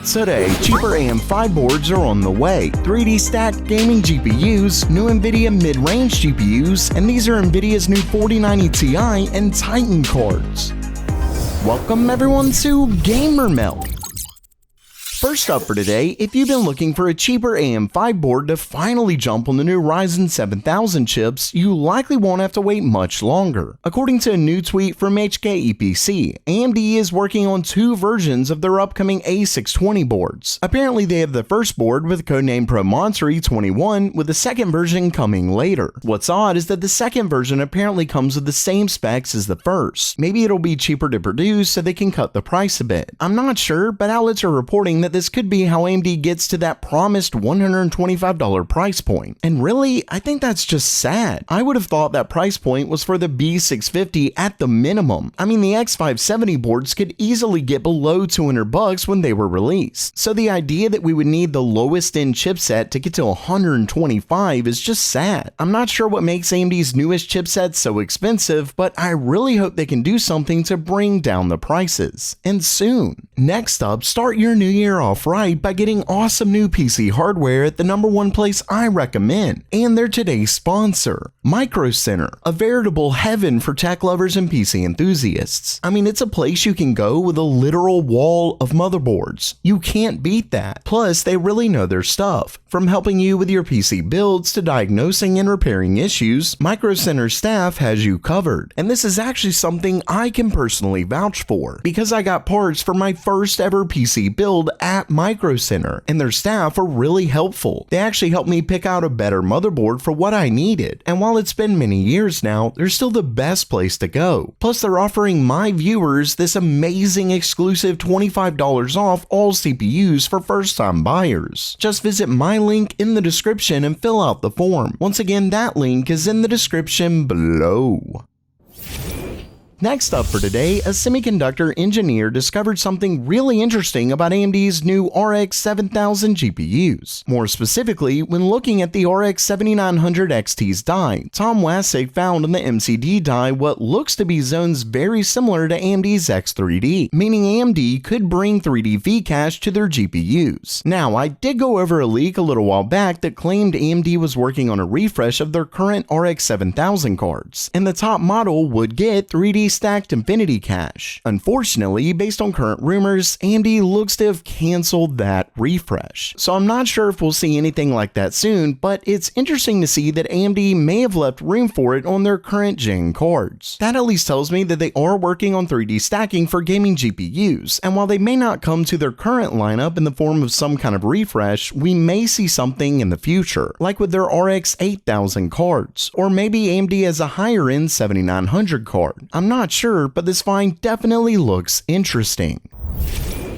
Today, cheaper AM5 boards are on the way, 3D stacked gaming GPUs, new Nvidia mid-range GPUs, and these are Nvidia's new 4090 Ti and Titan cards. Welcome everyone to Gamer Melt. First up for today, if you've been looking for a cheaper AM5 board to finally jump on the new Ryzen 7000 chips, you likely won't have to wait much longer. According to a new tweet from HKEPC, AMD is working on two versions of their upcoming A620 boards. Apparently they have the first board with codename Promontory 21, with the second version coming later. What's odd is that the second version apparently comes with the same specs as the first. Maybe it'll be cheaper to produce so they can cut the price a bit. I'm not sure, but outlets are reporting that this could be how AMD gets to that promised $125 price point. And really, I think that's just sad. I would have thought that price point was for the B650 at the minimum. I mean, the X570 boards could easily get below $200 when they were released. So the idea that we would need the lowest end chipset to get to $125 is just sad. I'm not sure what makes AMD's newest chipset so expensive, but I really hope they can do something to bring down the prices. And soon. Next up, start your new year off right by getting awesome new PC hardware at the #1 place I recommend, and they're today's sponsor, Micro Center, a veritable heaven for tech lovers and PC enthusiasts. I mean, it's a place you can go with a literal wall of motherboards. You can't beat that. Plus, they really know their stuff. From helping you with your PC builds to diagnosing and repairing issues, Micro Center staff has you covered. And this is actually something I can personally vouch for, because I got parts for my first ever PC build at Micro Center, and their staff are really helpful. They actually helped me pick out a better motherboard for what I needed, and while it's been many years now, they're still the best place to go. Plus, they're offering my viewers this amazing exclusive $25 off all CPUs for first-time buyers. Just visit my link in the description and fill out the form. Once again, that link is in the description below. Next up for today, a semiconductor engineer discovered something really interesting about AMD's new RX 7000 GPUs. More specifically, when looking at the RX 7900 XT's die, Tom Wasik found on the MCD die what looks to be zones very similar to AMD's X3D, meaning AMD could bring 3D V-cache to their GPUs. Now, I did go over a leak a little while back that claimed AMD was working on a refresh of their current RX 7000 cards, and the top model would get 3D stacked Infinity Cache. Unfortunately, based on current rumors, AMD looks to have canceled that refresh. So I'm not sure if we'll see anything like that soon, but it's interesting to see that AMD may have left room for it on their current gen cards. That at least tells me that they are working on 3D stacking for gaming GPUs, and while they may not come to their current lineup in the form of some kind of refresh, we may see something in the future, like with their RX 8000 cards, or maybe AMD has a higher end 7900 card. I'm not sure, but this find definitely looks interesting.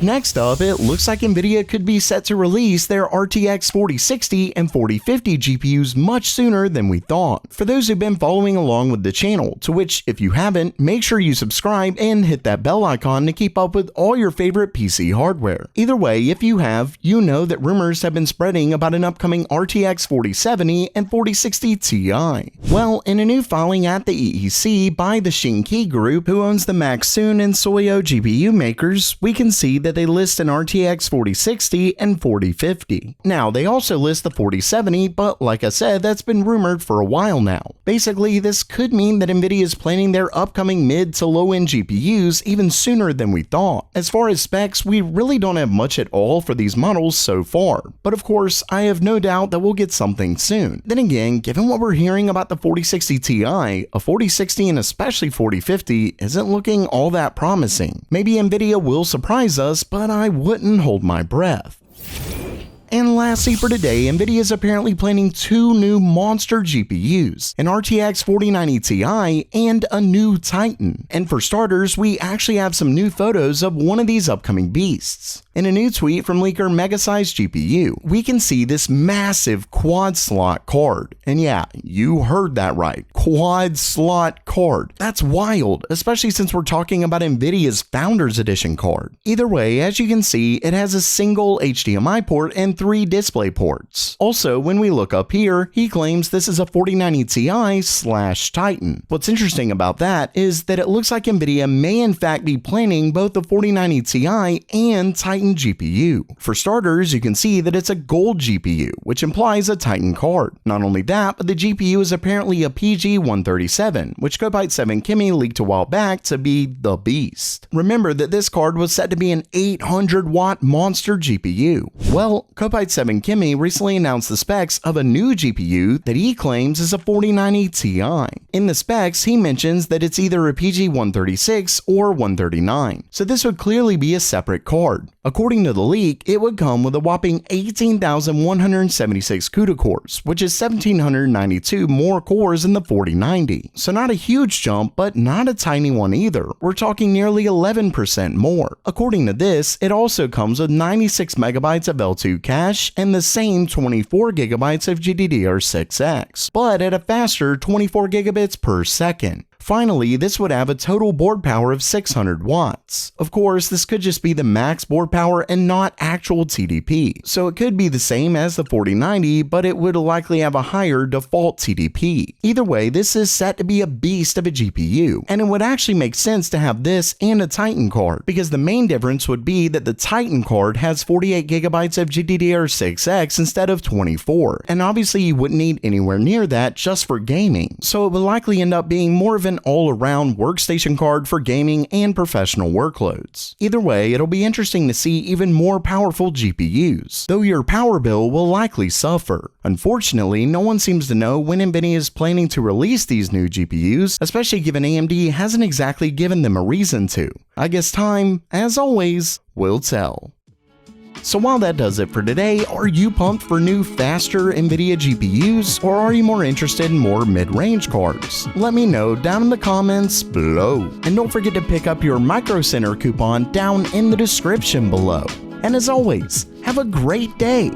Next up, it looks like Nvidia could be set to release their RTX 4060 and 4050 GPUs much sooner than we thought. For those who've been following along with the channel, to which if you haven't, make sure you subscribe and hit that bell icon to keep up with all your favorite PC hardware. Either way, if you have, you know that rumors have been spreading about an upcoming RTX 4070 and 4060 Ti. Well, in a new filing at the EEC by the Shinki Group, who owns the Maxune and Soyo GPU makers, we can see that they list an RTX 4060 and 4050. Now, they also list the 4070, but like I said, that's been rumored for a while now. Basically, this could mean that Nvidia is planning their upcoming mid to low-end GPUs even sooner than we thought. As far as specs, we really don't have much at all for these models so far, but of course, I have no doubt that we'll get something soon. Then again, given what we're hearing about the 4060 Ti, a 4060 and especially 4050 isn't looking all that promising. Maybe Nvidia will surprise us, but I wouldn't hold my breath. And lastly for today, Nvidia is apparently planning two new monster GPUs, an RTX 4090 Ti and a new Titan. And for starters, we actually have some new photos of one of these upcoming beasts. In a new tweet from leaker Megasize GPU, we can see this massive quad slot card. And yeah, you heard that right, quad slot card. That's wild, especially since we're talking about Nvidia's Founders Edition card. Either way, as you can see, it has a single HDMI port and 3 display ports. Also, when we look up here, he claims this is a 4090 Ti/Titan. What's interesting about that is that it looks like Nvidia may in fact be planning both the 4090 Ti and Titan Titan GPU. For starters, you can see that it's a gold GPU, which implies a Titan card. Not only that, but the GPU is apparently a PG-137, which Kopite7Kimi leaked a while back to be the beast. Remember that this card was set to be an 800-watt monster GPU. Well, Kopite7Kimi recently announced the specs of a new GPU that he claims is a 4090 Ti. In the specs, he mentions that it's either a PG-136 or 139, so this would clearly be a separate card. According to the leak, it would come with a whopping 18,176 CUDA cores, which is 1,792 more cores than the 4090. So not a huge jump, but not a tiny one either. We're talking nearly 11% more. According to this, it also comes with 96 megabytes of L2 cache and the same 24 gigabytes of GDDR6X, but at a faster 24 gigabits per second. Finally, this would have a total board power of 600 watts. Of course, this could just be the max board power and not actual TDP, so it could be the same as the 4090, but it would likely have a higher default TDP. Either way, this is set to be a beast of a GPU, and it would actually make sense to have this and a Titan card, because the main difference would be that the Titan card has 48 gigabytes of GDDR6X instead of 24, and obviously you wouldn't need anywhere near that just for gaming, so it would likely end up being more of an all-around workstation card for gaming and professional workloads. Either way, it'll be interesting to see even more powerful GPUs, though your power bill will likely suffer. Unfortunately, no one seems to know when Nvidia is planning to release these new GPUs, especially given AMD hasn't exactly given them a reason to. I guess time, as always, will tell. So while that does it for today, are you pumped for new faster Nvidia GPUs, or are you more interested in more mid-range cards? Let me know down in the comments below. And don't forget to pick up your Micro Center coupon down in the description below. And as always, have a great day!